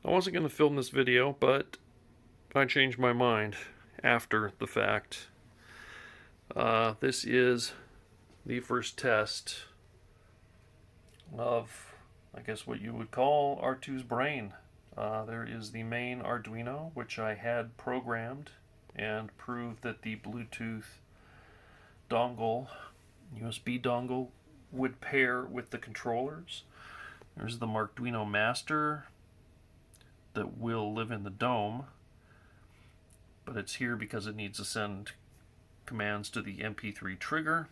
I wasn't going to film this video, but I changed my mind after the fact. This is the first test of, I guess, what you would call R2's brain. There is the main Arduino, which I had programmed and proved that the Bluetooth dongle, USB dongle, would pair with the controllers. There's the Arduino Master that will live in the dome, but it's here because it needs to send commands to the MP3 Trigger.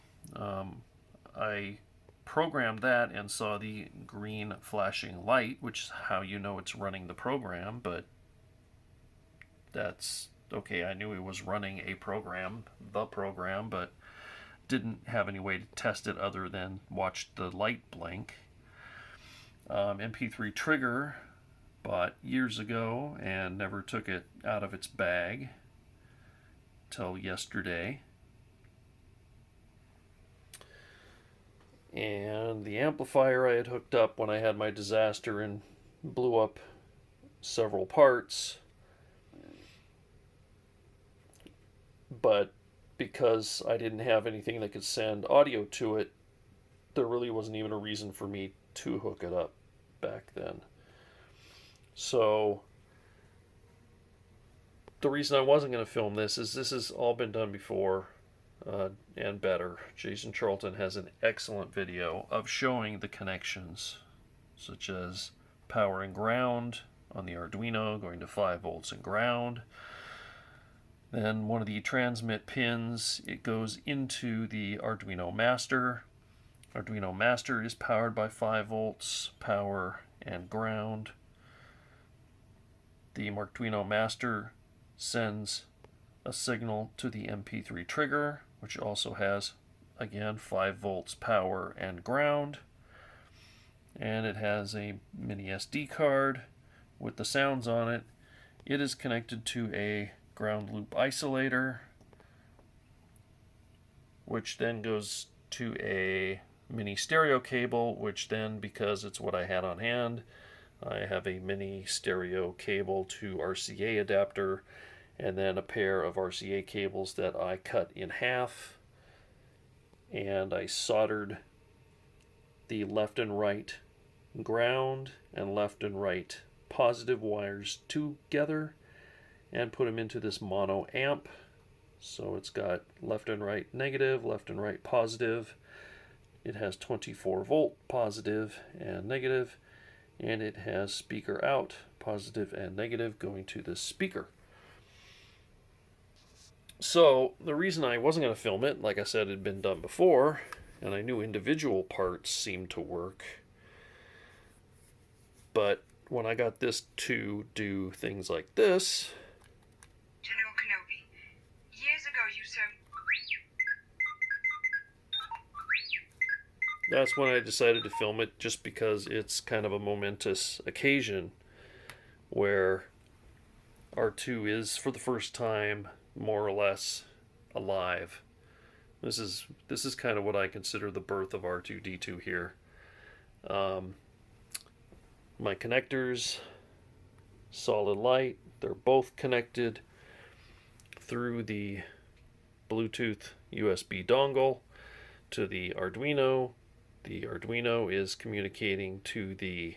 I programmed that and saw the green flashing light, which is how you know it's running the program, but that's okay. I knew it was running a program, but didn't have any way to test it other than watch the light blink. MP3 Trigger, bought years ago and never took it out of its bag till yesterday. And the amplifier I had hooked up when I had my disaster and blew up several parts. But because I didn't have anything that could send audio to it, there really wasn't even a reason for me to hook it up back then. So the reason I wasn't going to film this is this has all been done before and better. Jason Charlton has an excellent video of showing the connections, such as power and ground on the Arduino, going to 5 volts and ground. Then one of the transmit pins, it goes into the Arduino Master. Arduino Master is powered by 5 volts, power and ground. The Arduino Master sends a signal to the MP3 Trigger, which also has, again, 5 volts power and ground. And it has a mini SD card with the sounds on it. It is connected to a ground loop isolator, which then goes to a mini stereo cable, which then, because it's what I had on hand, I have a mini stereo cable to RCA adapter, and then a pair of RCA cables that I cut in half, and I soldered the left and right ground and left and right positive wires together and put them into this mono amp. So it's got left and right negative, left and right positive. It has 24 volt positive and negative, and it has speaker out positive and negative going to this speaker. So the reason I wasn't going to film it, like I said, it had been done before, and I knew individual parts seemed to work, but when I got this to do things like this, General Kenobi, years ago you said... that's when I decided to film it, just because it's kind of a momentous occasion where R2 is, for the first time, more or less alive. This is kind of what I consider the birth of R2D2 here. My connectors, solid light, they're both connected through the Bluetooth USB dongle to the Arduino. The Arduino is communicating to the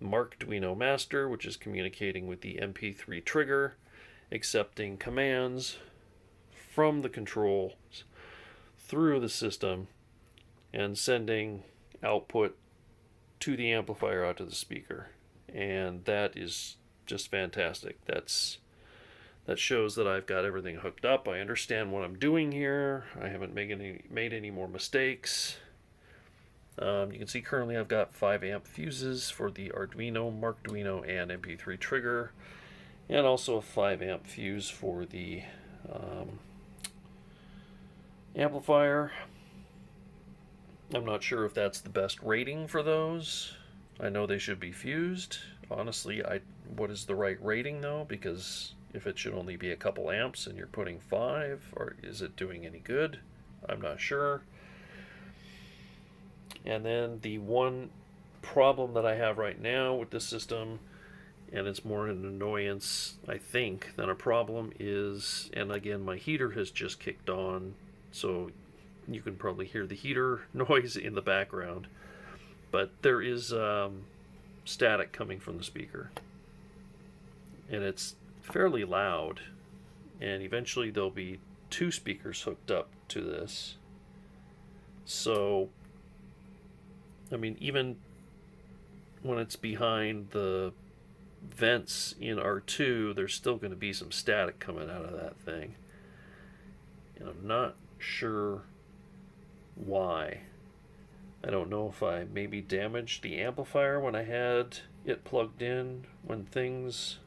Arduino Master, which is communicating with the MP3 Trigger, accepting commands from the controls through the system and sending output to the amplifier out to the speaker. And that is just fantastic. That shows that I've got everything hooked up. I understand what I'm doing here. I haven't made any more mistakes. You can see currently I've got 5 amp fuses for the Arduino, Arduino, and MP3 Trigger, and also a 5 amp fuse for the amplifier. I'm not sure if that's the best rating for those. I know they should be fused. Honestly, what is the right rating though? Because if it should only be a couple amps and you're putting 5, or is it doing any good? I'm not sure. And then the one problem that I have right now with this system and it's more an annoyance, I think, than a problem, is, and again, my heater has just kicked on, so you can probably hear the heater noise in the background, but there is static coming from the speaker, and it's fairly loud, and eventually there'll be two speakers hooked up to this. So, I mean, even when it's behind the vents in R2, there's still going to be some static coming out of that thing. And I'm not sure why. I don't know if I maybe damaged the amplifier when I had it plugged in when things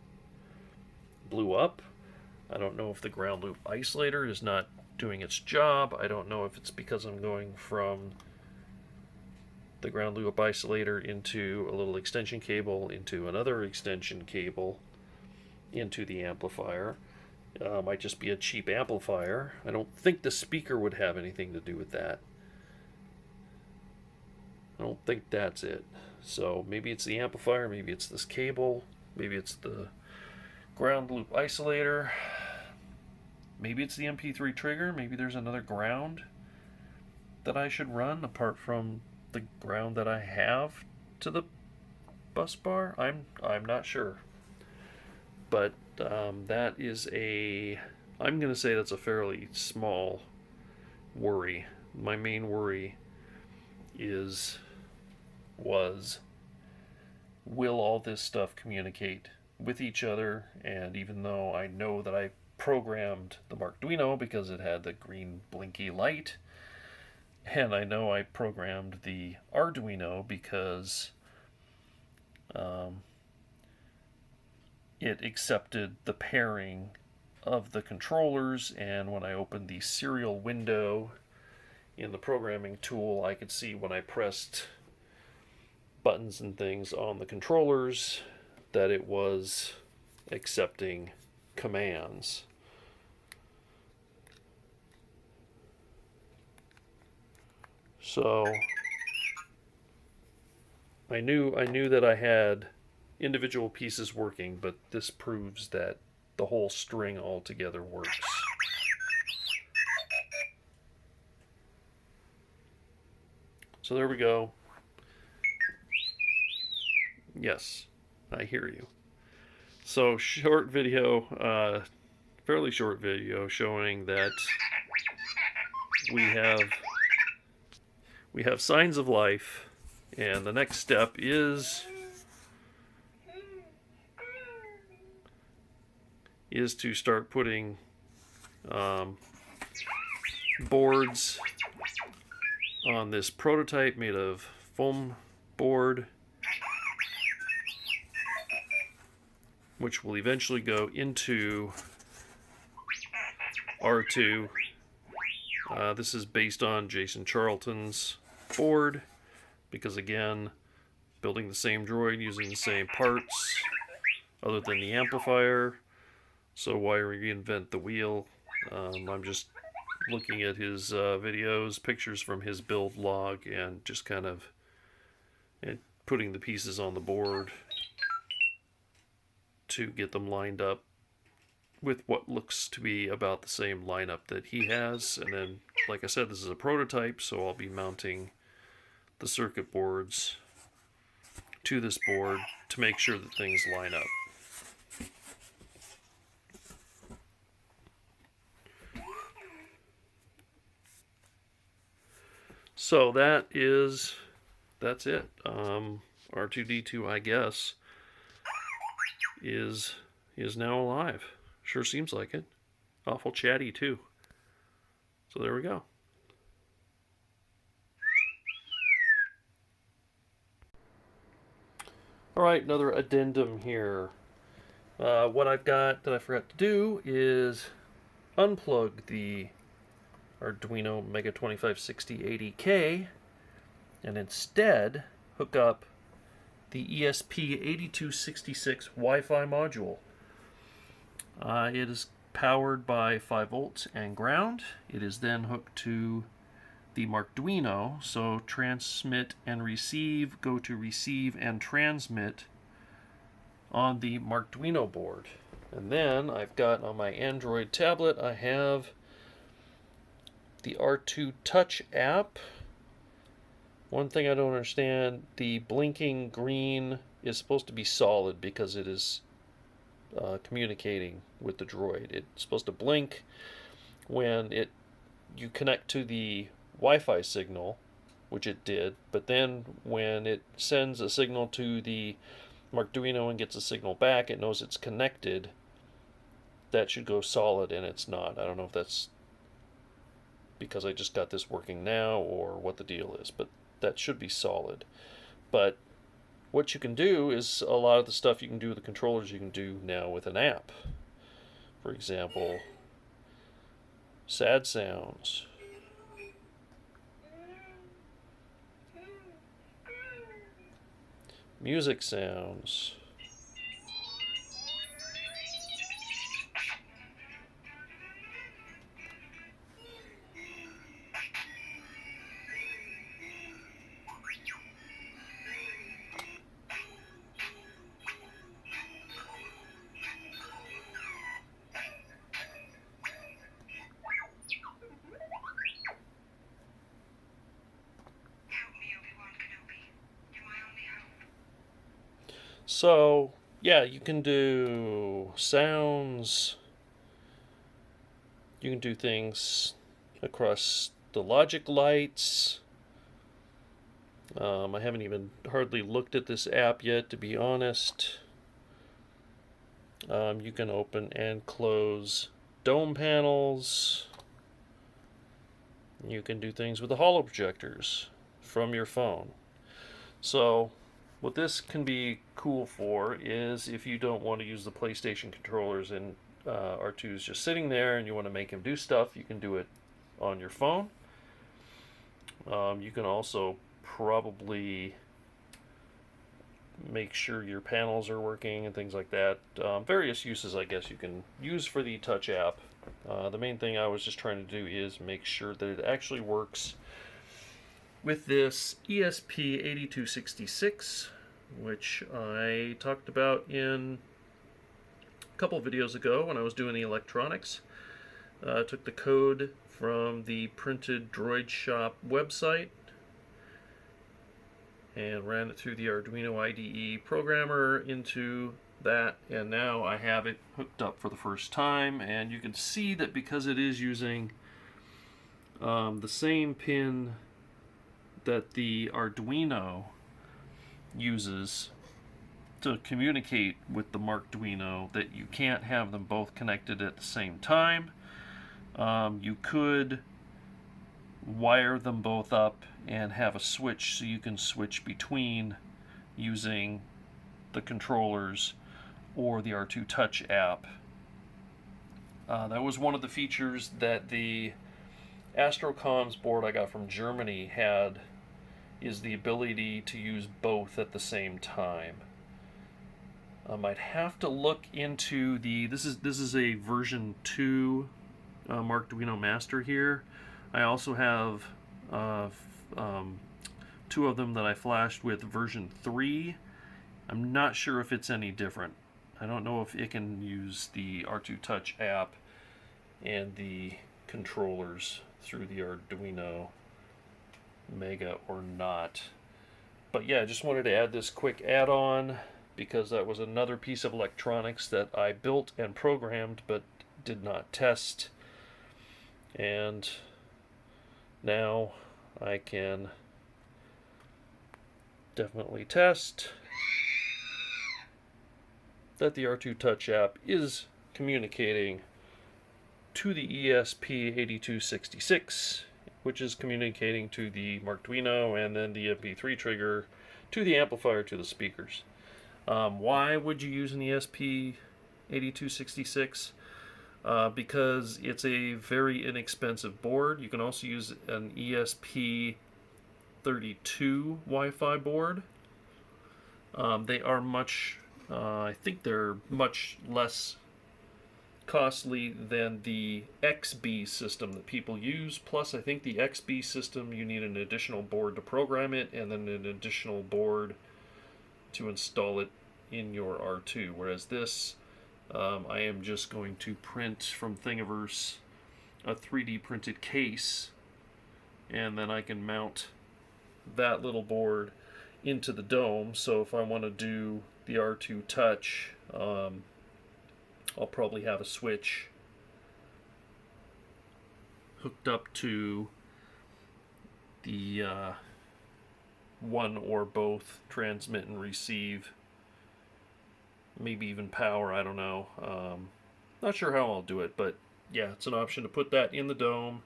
blew up. I don't know if the ground loop isolator is not doing its job. I don't know if it's because I'm going from the ground loop isolator into a little extension cable, into another extension cable, into the amplifier. Might just be a cheap amplifier. I don't think the speaker would have anything to do with that. I don't think that's it. So maybe it's the amplifier, maybe it's this cable, maybe it's the ground loop isolator, maybe it's the MP3 trigger, maybe there's another ground that I should run apart from the ground that I have to the bus bar. I'm not sure. But that is I'm going to say that's a fairly small worry. My main worry was will all this stuff communicate with each other? And even though I know that I programmed the Arduino because it had the green blinky light, and I know I programmed the Arduino because it accepted the pairing of the controllers, and when I opened the serial window in the programming tool, I could see when I pressed buttons and things on the controllers that it was accepting commands. So I knew that I had individual pieces working, but this proves that the whole string altogether works. So there we go. Yes, I hear you. So short video, fairly short video showing that we have signs of life, and the next step is to start putting boards on this prototype made of foam board, which will eventually go into R2. This is based on Jason Charlton's board, because again, building the same droid using the same parts other than the amplifier. So why reinvent the wheel? I'm just looking at his videos, pictures from his build log, and just kind of putting the pieces on the board to get them lined up with what looks to be about the same lineup that he has. And then, like I said, this is a prototype, so I'll be mounting the circuit boards to this board to make sure that things line up. So that's it. R2D2, I guess, is now alive. Sure seems like it. Awful chatty too. So there we go. Alright, another addendum here. What I've got that I forgot to do is unplug the Arduino Mega 256080K and instead hook up the ESP8266 Wi-Fi module. It is powered by 5 volts and ground. It is then hooked to the Arduino, so transmit and receive, go to receive and transmit on the Arduino board. And then I've got on my Android tablet, I have the R2 Touch app. One thing I don't understand, the blinking green is supposed to be solid because it is communicating with the droid. It's supposed to blink when you connect to the Wi-Fi signal, which it did, but then when it sends a signal to the Arduino and gets a signal back, it knows it's connected. That should go solid, and it's not. I don't know if that's because I just got this working now or what the deal is, but that should be solid. But what you can do is a lot of the stuff you can do with the controllers you can do now with an app. For example, sad sounds. Music sounds. So, yeah, you can do sounds. You can do things across the logic lights. I haven't even hardly looked at this app yet, to be honest. You can open and close dome panels. You can do things with the holo projectors from your phone. So what this can be cool for is if you don't want to use the PlayStation controllers and R2 is just sitting there and you want to make him do stuff, you can do it on your phone. You can also probably make sure your panels are working and things like that. Various uses, I guess, you can use for the Touch app. The main thing I was just trying to do is make sure that it actually works with this ESP8266, which I talked about in a couple videos ago when I was doing the electronics. I took the code from the Printed-Droid shop website and ran it through the Arduino IDE programmer into that, and now I have it hooked up for the first time. And you can see that because it is using the same pin that the Arduino uses to communicate with the Arduino, that you can't have them both connected at the same time. You could wire them both up and have a switch so you can switch between using the controllers or the R2 Touch app. That was one of the features that the Astrocomms board I got from Germany had, is the ability to use both at the same time. I'd have to look into the, this is a version 2 Arduino Master here. I also have 2 of them that I flashed with version 3. I'm not sure if it's any different. I don't know if it can use the R2 Touch app and the controllers through the Arduino Mega or not. But yeah, I just wanted to add this quick add-on because that was another piece of electronics that I built and programmed but did not test. And now I can definitely test that the R2 Touch app is communicating to the ESP8266, which is communicating to the Arduino, and then the MP3 Trigger to the amplifier to the speakers. Why would you use an ESP8266? Because it's a very inexpensive board. You can also use an ESP32 Wi-Fi board. They are much, I think they're much less costly than the XBEE system that people use. Plus, I think the XBEE system, you need an additional board to program it and then an additional board to install it in your R2, whereas this I am just going to print from Thingiverse a 3D printed case, and then I can mount that little board into the dome. So if I want to do the R2 touch, I'll probably have a switch hooked up to the one or both transmit and receive, maybe even power, I don't know. Not sure how I'll do it, but yeah, it's an option to put that in the dome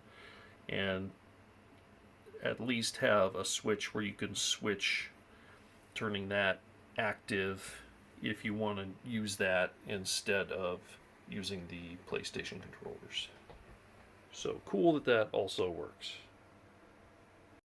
and at least have a switch where you can switch, turning that active if you want to use that instead of using the PlayStation controllers. So cool that that also works.